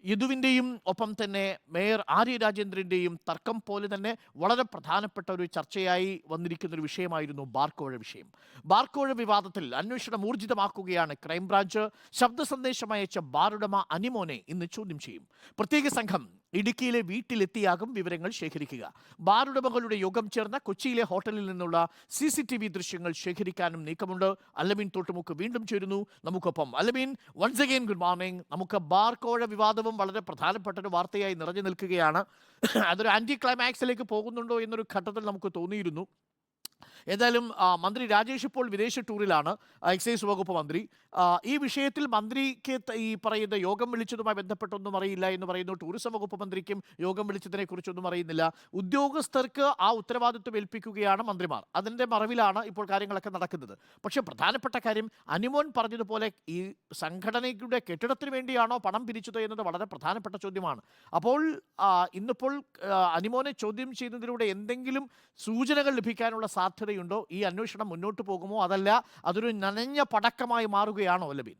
യദുവിൻ്റെയും ഒപ്പം തന്നെ മേയർ ആര്യ രാജേന്ദ്രൻ്റെയും തർക്കം പോലെ തന്നെ വളരെ പ്രധാനപ്പെട്ട ഒരു ചർച്ചയായി വന്നിരിക്കുന്ന ഒരു വിഷയമായിരുന്നു ബാർക്കോഴ വിഷയം. ബാർക്കോഴ വിവാദത്തിൽ അന്വേഷണം ഊർജിതമാക്കുകയാണ് ക്രൈംബ്രാഞ്ച്. ശബ്ദ സന്ദേശം അയച്ച ബാറുടമ അനിമോനെ ഇന്ന് ചോദ്യം ചെയ്യും. പ്രത്യേക സംഘം ഇടുക്കിയിലെ വീട്ടിലെത്തിയാകും വിവരങ്ങൾ ശേഖരിക്കുക. ബാറുടമകളുടെ യോഗം ചേർന്ന കൊച്ചിയിലെ ഹോട്ടലിൽ നിന്നുള്ള CCTV ദൃശ്യങ്ങൾ ശേഖരിക്കാനും നീക്കമുണ്ട്. അലമീൻ തോട്ടുമുക്ക് വീണ്ടും ചേരുന്നു നമുക്കൊപ്പം. അലമീൻ, വൺസ് അഗൈൻ ഗുഡ് മോർണിംഗ്. നമുക്ക് ബാർക്കോഴ വിവാദവും വളരെ പ്രധാനപ്പെട്ട ഒരു വാർത്തയായി നിറഞ്ഞു നിൽക്കുകയാണ്. അതൊരു ആന്റി ക്ലൈമാക്സിലേക്ക് പോകുന്നുണ്ടോ എന്നൊരു ഘട്ടത്തിൽ നമുക്ക് തോന്നിയിരുന്നു. ഏതായാലും മന്ത്രി രാജേഷ് ഇപ്പോൾ വിദേശ ടൂറിലാണ്, എക്സൈസ് വകുപ്പ് മന്ത്രി. ഈ വിഷയത്തിൽ മന്ത്രിക്ക് ഈ പറയുന്ന യോഗം വിളിച്ചതുമായി ബന്ധപ്പെട്ടൊന്നും അറിയില്ല എന്ന് പറയുന്നു. ടൂറിസം വകുപ്പ് മന്ത്രിക്കും യോഗം വിളിച്ചതിനെ കുറിച്ചൊന്നും അറിയുന്നില്ല. ഉദ്യോഗസ്ഥർക്ക് ആ ഉത്തരവാദിത്വം ഏൽപ്പിക്കുകയാണ് മന്ത്രിമാർ. അതിൻ്റെ മറവിലാണ് ഇപ്പോൾ കാര്യങ്ങളൊക്കെ നടക്കുന്നത്. പക്ഷേ പ്രധാനപ്പെട്ട കാര്യം, അനിമോൻ പറഞ്ഞതുപോലെ ഈ സംഘടനയുടെ കെട്ടിടത്തിന് വേണ്ടിയാണോ പണം പിരിച്ചത് എന്നത് വളരെ പ്രധാനപ്പെട്ട ചോദ്യമാണ്. അപ്പോൾ ഇന്നിപ്പോൾ അനിമോനെ ചോദ്യം ചെയ്യുന്നതിലൂടെ എന്തെങ്കിലും സൂചനകൾ ലഭിക്കാനുള്ള സാധ്യതയുണ്ടോ? ഈ അന്വേഷണം മുന്നോട്ട് പോകുമോ, അതല്ല അതൊരു നനഞ്ഞ പടക്കമായി മാറുകയാണോ ലബീൻ?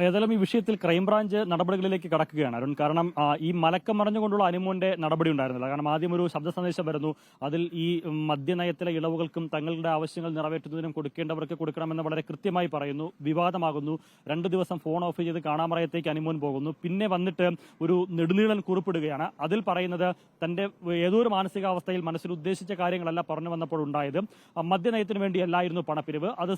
ഏതായാലും ഈ വിഷയത്തിൽ ക്രൈംബ്രാഞ്ച് നടപടികളിലേക്ക് കടക്കുകയാണ് അരുൺ. കാരണം ഈ മലക്കം മറിഞ്ഞുകൊണ്ടുള്ള അനിമോന്റെ നടപടി ഉണ്ടായിരുന്നില്ല. കാരണം ആദ്യം ഒരു ശബ്ദ സന്ദേശം വരുന്നു, അതിൽ ഈ മദ്യനയത്തിലെ ഇളവുകൾക്കും തങ്ങളുടെ ആവശ്യങ്ങൾ നിറവേറ്റുന്നതിനും കൊടുക്കേണ്ടവർക്ക് കൊടുക്കണമെന്ന് വളരെ കൃത്യമായി പറയുന്നു. വിവാദമാകുന്നു. 2 ദിവസം ഫോൺ ഓഫ് ചെയ്ത് കാണാമറയത്തേക്ക് അനിമോൻ പോകുന്നു. പിന്നെ വന്നിട്ട് ഒരു നെടുനീളൻ കുറിപ്പിടുകയാണ്. അതിൽ പറയുന്നത് തന്റെ ഏതോ ഒരു മാനസികാവസ്ഥയിൽ മനസ്സിൽ ഉദ്ദേശിച്ച കാര്യങ്ങളല്ല പറഞ്ഞു വന്നപ്പോൾ ഉണ്ടായത്. മദ്യനയത്തിന് വേണ്ടിയല്ലായിരുന്നു പണപ്പിരിവ്, അത്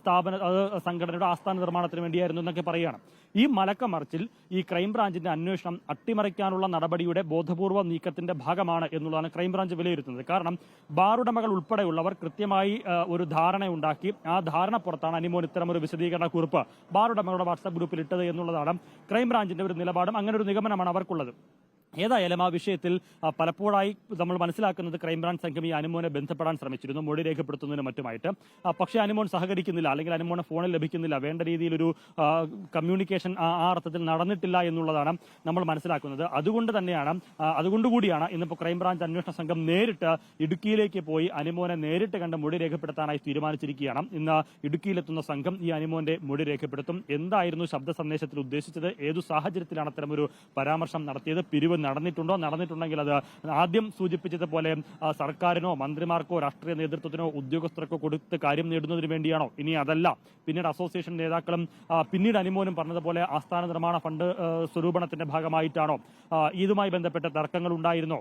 സംഘടനയുടെ ആസ്ഥാന നിർമ്മാണത്തിന് വേണ്ടിയായിരുന്നു എന്നൊക്കെ പറയുകയാണ്. ഈ മലക്കമറിച്ചിൽ ഈ ക്രൈംബ്രാഞ്ചിന്റെ അന്വേഷണം അട്ടിമറിക്കാനുള്ള നടപടിയുടെ ബോധപൂർവ നീക്കത്തിന്റെ ഭാഗമാണ് എന്നുള്ളതാണ് ക്രൈംബ്രാഞ്ച് വിലയിരുത്തുന്നത്. കാരണം ബാറുടമകൾ ഉൾപ്പെടെയുള്ളവർ കൃത്യമായി ഒരു ധാരണയുണ്ടാക്കി ആ ധാരണ പുറത്താണ് അനിമോൻ ഇത്തരമൊരു വിശദീകരണ കുറിപ്പ് ബാറുടമകളുടെ വാട്സാപ്പ് ഗ്രൂപ്പിൽ ഇട്ടത് എന്നുള്ളതാണ് ക്രൈംബ്രാഞ്ചിന്റെ ഒരു നിലപാടും. അങ്ങനെ ഒരു നിഗമനമാണ് അവർക്കുള്ളത്. ഏതായാലും ആ വിഷയത്തിൽ പലപ്പോഴായി നമ്മൾ മനസ്സിലാക്കുന്നത് ക്രൈംബ്രാഞ്ച് സംഘം ഈ അനിമോനെ ബന്ധപ്പെടാൻ ശ്രമിച്ചിരുന്നു, മൊഴി രേഖപ്പെടുത്തുന്നതിനും മറ്റുമായിട്ട്. പക്ഷേ അനിമോൻ സഹകരിക്കുന്നില്ല, അല്ലെങ്കിൽ അനിമോനെ ഫോണിൽ ലഭിക്കുന്നില്ല, വേണ്ട രീതിയിലൊരു കമ്മ്യൂണിക്കേഷൻ ആ അർത്ഥത്തിൽ നടന്നിട്ടില്ല എന്നുള്ളതാണ് നമ്മൾ മനസ്സിലാക്കുന്നത്. അതുകൊണ്ടുകൂടിയാണ് ഇന്നിപ്പോൾ ക്രൈംബ്രാഞ്ച് അന്വേഷണ സംഘം നേരിട്ട് ഇടുക്കിയിലേക്ക് പോയി അനിമോനെ നേരിട്ട് കണ്ട് മൊഴി രേഖപ്പെടുത്താനായി തീരുമാനിച്ചിരിക്കുകയാണ്. ഇന്ന് ഇടുക്കിയിലെത്തുന്ന സംഘം ഈ അനിമോന്റെ മൊഴി രേഖപ്പെടുത്തും. എന്തായിരുന്നു ശബ്ദ സന്ദേശത്തിൽ ഉദ്ദേശിച്ചത്, ഏതു സാഹചര്യത്തിലാണ് അത്തരമൊരു പരാമർശം നടത്തിയത്, പിരിവ് നടന്നിട്ടുണ്ടെങ്കിൽ അത് ആദ്യം സൂചിപ്പിച്ചതുപോലെ സർക്കാരിനോ മന്ത്രിമാർക്കോ രാഷ്ട്രീയ നേതൃത്വത്തിനോ ഉദ്യോഗസ്ഥർക്കോ കൊടുത്ത് കാര്യം നേടുന്നതിന് വേണ്ടിയാണോ, ഇനി അതല്ല പിന്നീട് അസോസിയേഷൻ നേതാക്കളും പിന്നീട് അനിമോനും പറഞ്ഞതുപോലെ ആസ്ഥാന നിർമ്മാണ ഫണ്ട് സ്വരൂപണത്തിന്റെ ഭാഗമായിട്ടാണോ, ഇതുമായി ബന്ധപ്പെട്ട തർക്കങ്ങൾ ഉണ്ടായിരുന്നോ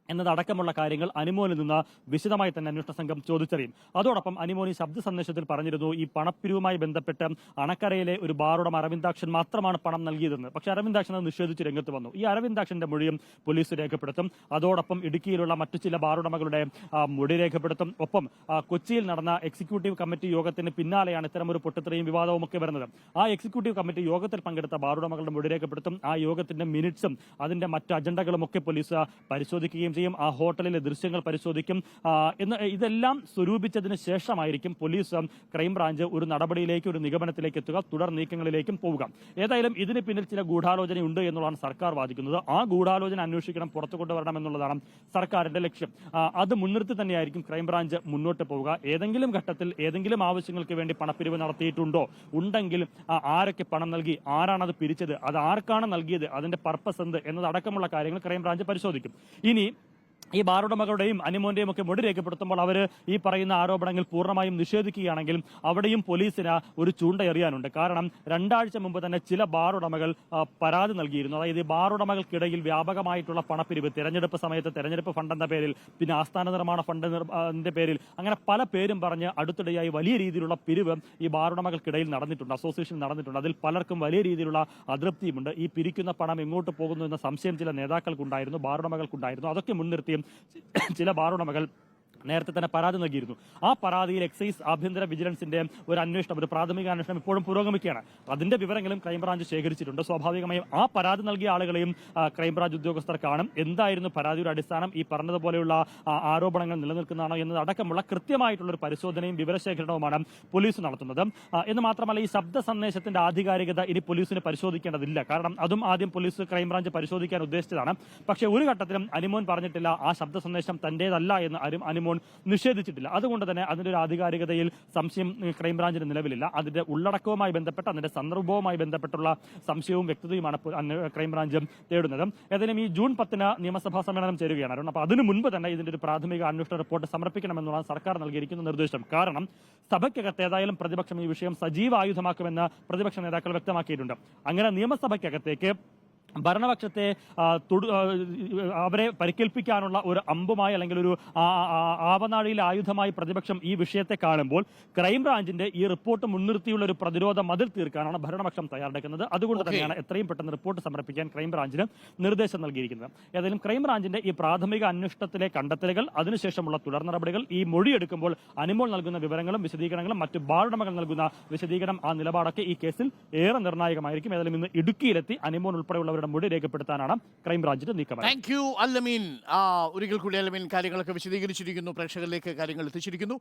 എന്നതടക്കമുള്ള കാര്യങ്ങൾ അനിമോനിൽ നിന്ന് വിശദമായി തന്നെ അന്വേഷണ സംഘം ചോദിച്ചറിയും. അതോടൊപ്പം അനിമോൻ ഈ ശബ്ദ സന്ദേശത്തിൽ പറഞ്ഞിരുന്നു, ഈ പണപ്പിരിവുമായി ബന്ധപ്പെട്ട് അണക്കരയിലെ ഒരു ബാറുടമ അരവിന്ദാക്ഷൻ മാത്രമാണ് പണം നൽകിയതെന്ന്. പക്ഷേ അരവിന്ദാക്ഷൻ അത് നിഷേധിച്ച് രംഗത്ത് വന്നു. ഈ അരവിന്ദാക്ഷന്റെ മൊഴിയും പോലീസ് രേഖപ്പെടുത്തും. അതോടൊപ്പം ഇടുക്കിയിലുള്ള മറ്റു ചില ബാറുടമകളുടെ മൊഴി രേഖപ്പെടുത്തും. ഒപ്പം കൊച്ചിയിൽ നടന്ന എക്സിക്യൂട്ടീവ് കമ്മിറ്റി യോഗത്തിന് പിന്നാലെയാണ് ഇത്തരമൊരു പൊട്ടിത്തെറിയും വിവാദവും ഒക്കെ വരുന്നത്. ആ എക്സിക്യൂട്ടീവ് കമ്മിറ്റി യോഗത്തിൽ പങ്കെടുത്ത ബാറുടമകളുടെ മൊഴി രേഖപ്പെടുത്തും. ആ യോഗത്തിന്റെ മിനിറ്റ്സും അതിന്റെ മറ്റ് അജണ്ടകളും ഒക്കെ പോലീസ് പരിശോധിക്കുകയും ചെയ്യും. ആ ഹോട്ടലിലെ ദൃശ്യങ്ങൾ പരിശോധിക്കും. ഇതെല്ലാം സ്വരൂപിച്ചതിന് ശേഷമായിരിക്കും പോലീസ് ക്രൈംബ്രാഞ്ച് ഒരു നടപടിയിലേക്ക്, ഒരു നിഗമനത്തിലേക്ക് എത്തുക, തുടർ നീക്കങ്ങളിലേക്കും പോവുക. ഏതായാലും ഇതിന് പിന്നിൽ ചില ഗൂഢാലോചനയുണ്ട് എന്നുള്ളതാണ് സർക്കാർ വാദിക്കുന്നത്. ആ ഗൂഢാലോചന അന്വേഷിക്കണം, പുറത്തു കൊണ്ടുവരണം എന്നുള്ളതാണ് സർക്കാരിന്റെ ലക്ഷ്യം. അത് മുൻനിർത്തി തന്നെയായിരിക്കും ക്രൈംബ്രാഞ്ച് മുന്നോട്ട് പോവുക. ഏതെങ്കിലും ഘട്ടത്തിൽ ഏതെങ്കിലും ആവശ്യങ്ങൾക്ക് വേണ്ടി പണപ്പിരിവ് നടത്തിയിട്ടുണ്ടോ, ഉണ്ടെങ്കിൽ ആരൊക്കെ പണം നൽകി, ആരാണത് പിരിച്ചത്, അത് ആർക്കാണ് നൽകിയത്, അതിന്റെ പർപ്പസ് എന്ത് എന്നതടക്കമുള്ള കാര്യങ്ങൾ ക്രൈംബ്രാഞ്ച് പരിശോധിക്കും. ഇനി ഈ ബാറുടമകളുടെയും അനിമോന്റെയും ഒക്കെ മൊഴി രേഖപ്പെടുത്തുമ്പോൾ അവർ ഈ പറയുന്ന ആരോപണങ്ങൾ പൂർണ്ണമായും നിഷേധിക്കുകയാണെങ്കിൽ അവിടെയും പോലീസിന് ഒരു ചൂണ്ടയെറിയാനുണ്ട്. കാരണം 2 ആഴ്ച മുമ്പ് തന്നെ ചില ബാറുടമകൾ പരാതി നൽകിയിരുന്നു. അതായത് ഈ ബാറുടമകൾക്കിടയിൽ വ്യാപകമായിട്ടുള്ള പണപ്പിരിവ്, തെരഞ്ഞെടുപ്പ് സമയത്ത് തെരഞ്ഞെടുപ്പ് ഫണ്ട് എന്ന പേരിൽ, പിന്നെ ആസ്ഥാന നിർമ്മാണ ഫണ്ടിന്റെ പേരിൽ, അങ്ങനെ പല പേരും പറഞ്ഞ് അടുത്തിടെയായി വലിയ രീതിയിലുള്ള പിരിവ് ഈ ബാറുടമകൾക്കിടയിൽ നടന്നിട്ടുണ്ട്, അസോസിയേഷൻ നടന്നിട്ടുണ്ട്. അതിൽ പലർക്കും വലിയ രീതിയിലുള്ള അതൃപ്തിയുമുണ്ട്. ഈ പിരിക്കുന്ന പണം എങ്ങോട്ട് പോകുന്നു എന്ന സംശയം ചില നേതാക്കൾക്കുണ്ടായിരുന്നു, ബാറുടമകൾക്കുണ്ടായിരുന്നു. അതൊക്കെ മുൻനിർത്തിയും ചില ബാറുടമകൾ നേരത്തെ തന്നെ പരാതി നൽകിയിരുന്നു. ആ പരാതിയിൽ എക്സൈസ് ആഭ്യന്തര വിജിലൻസിന്റെ ഒരു അന്വേഷണം, ഒരു പ്രാഥമിക അന്വേഷണം ഇപ്പോഴും പുരോഗമിക്കുകയാണ്. അതിന്റെ വിവരങ്ങളും ക്രൈംബ്രാഞ്ച് ശേഖരിച്ചിട്ടുണ്ട്. സ്വാഭാവികമായും ആ പരാതി നൽകിയ ആളുകളെയും ക്രൈംബ്രാഞ്ച് ഉദ്യോഗസ്ഥർ കാണും. എന്തായിരുന്നു പരാതിയുടെ അടിസ്ഥാനം, ഈ പറഞ്ഞതുപോലെയുള്ള ആരോപണങ്ങൾ നിലനിൽക്കുന്നതാണോ എന്നതടക്കമുള്ള കൃത്യമായിട്ടുള്ള ഒരു പരിശോധനയും വിവരശേഖരണവുമാണ് പോലീസ് നടത്തുന്നത്. എന്ന് മാത്രമല്ല, ഈ ശബ്ദ സന്ദേശത്തിന്റെ ആധികാരികത ഇനി പോലീസിന് പരിശോധിക്കേണ്ടതില്ല. കാരണം അതും ആദ്യം പോലീസ് ക്രൈംബ്രാഞ്ച് പരിശോധിക്കാൻ ഉദ്ദേശിച്ചതാണ്. പക്ഷേ ഒരു ഘട്ടത്തിലും അനിമോൻ പറഞ്ഞിട്ടില്ല ആ ശബ്ദ സന്ദേശം തന്റേതല്ല എന്ന് അനിമോൻ അനിമോൻ നിഷേധിച്ചിട്ടില്ല. അതുകൊണ്ട് തന്നെ അതിന്റെ ഒരു ആധികാരികതയിൽ സംശയം ക്രൈംബ്രാഞ്ചിന് നിലവിലില്ല. അതിന്റെ ഉള്ളടക്കവുമായി ബന്ധപ്പെട്ട് അതിന്റെ സന്ദർഭവുമായി ബന്ധപ്പെട്ടുള്ള സംശയവും വ്യക്തതയുമാണ് ക്രൈംബ്രാഞ്ച് തേടുന്നത്. ഏതായാലും ഈ ജൂൺ 10 നിയമസഭാ സമ്മേളനം ചേരുകയാണ് അരുൺ. അപ്പോൾ അതിനു മുൻപ് തന്നെ ഇതിന്റെ ഒരു പ്രാഥമിക അന്വേഷണ റിപ്പോർട്ട് സമർപ്പിക്കണമെന്നുള്ള സർക്കാർ നൽകിയിരിക്കുന്ന നിർദ്ദേശം. കാരണം സഭയ്ക്കകത്ത് ഏതായാലും പ്രതിപക്ഷം ഈ വിഷയം സജീവ ആയുധമാക്കുമെന്ന് പ്രതിപക്ഷ നേതാക്കൾ വ്യക്തമാക്കിയിട്ടുണ്ട്. അങ്ങനെ നിയമസഭയ്ക്കകത്തേക്ക് ഭരണപക്ഷത്തെ അവരെ പരിക്കേൽപ്പിക്കാനുള്ള ഒരു അമ്പുമായി അല്ലെങ്കിൽ ഒരു ആവനാഴിയിലെ ആയുധമായി പ്രതിപക്ഷം ഈ വിഷയത്തെ കാണുമ്പോൾ ക്രൈംബ്രാഞ്ചിന്റെ ഈ റിപ്പോർട്ട് മുൻനിർത്തിയുള്ള ഒരു പ്രതിരോധ മതിൽ തീർക്കാനാണ് ഭരണപക്ഷം തയ്യാറെടുക്കുന്നത്. അതുകൊണ്ട് തന്നെയാണ് എത്രയും പെട്ടെന്ന് റിപ്പോർട്ട് സമർപ്പിക്കാൻ ക്രൈംബ്രാഞ്ചിന് നിർദ്ദേശം നൽകിയിരിക്കുന്നത്. ഏതായാലും ക്രൈംബ്രാഞ്ചിന്റെ ഈ പ്രാഥമിക അന്വേഷണത്തിലെ കണ്ടെത്തലുകൾ, അതിനുശേഷമുള്ള തുടർ നടപടികൾ, ഈ മൊഴിയെടുക്കുമ്പോൾ അനിമോൾ നൽകുന്ന വിവരങ്ങളും വിശദീകരണങ്ങളും മറ്റ് ബാറുടമകൾ നൽകുന്ന വിശദീകരണം, ആ നിലപാടൊക്കെ ഈ കേസിൽ ഏറെ നിർണായകമായിരിക്കും. ഏതായാലും ഇന്ന് ഇടുക്കിയിലെത്തി അനിമോൾ ഉൾപ്പെടെയുള്ളവരുടെ മൊഴി രേഖപ്പെടുത്താനാണ് ക്രൈംബ്രാഞ്ചിന്റെ നീക്കം. Thank you Allameen. ഒരിക്കൽ കൂടി അല്ലമീൻ കാര്യങ്ങളൊക്കെ വിശദീകരിച്ചിരിക്കുന്നു, പ്രേക്ഷകരിലേക്ക് കാര്യങ്ങൾ എത്തിച്ചിരിക്കുന്നു.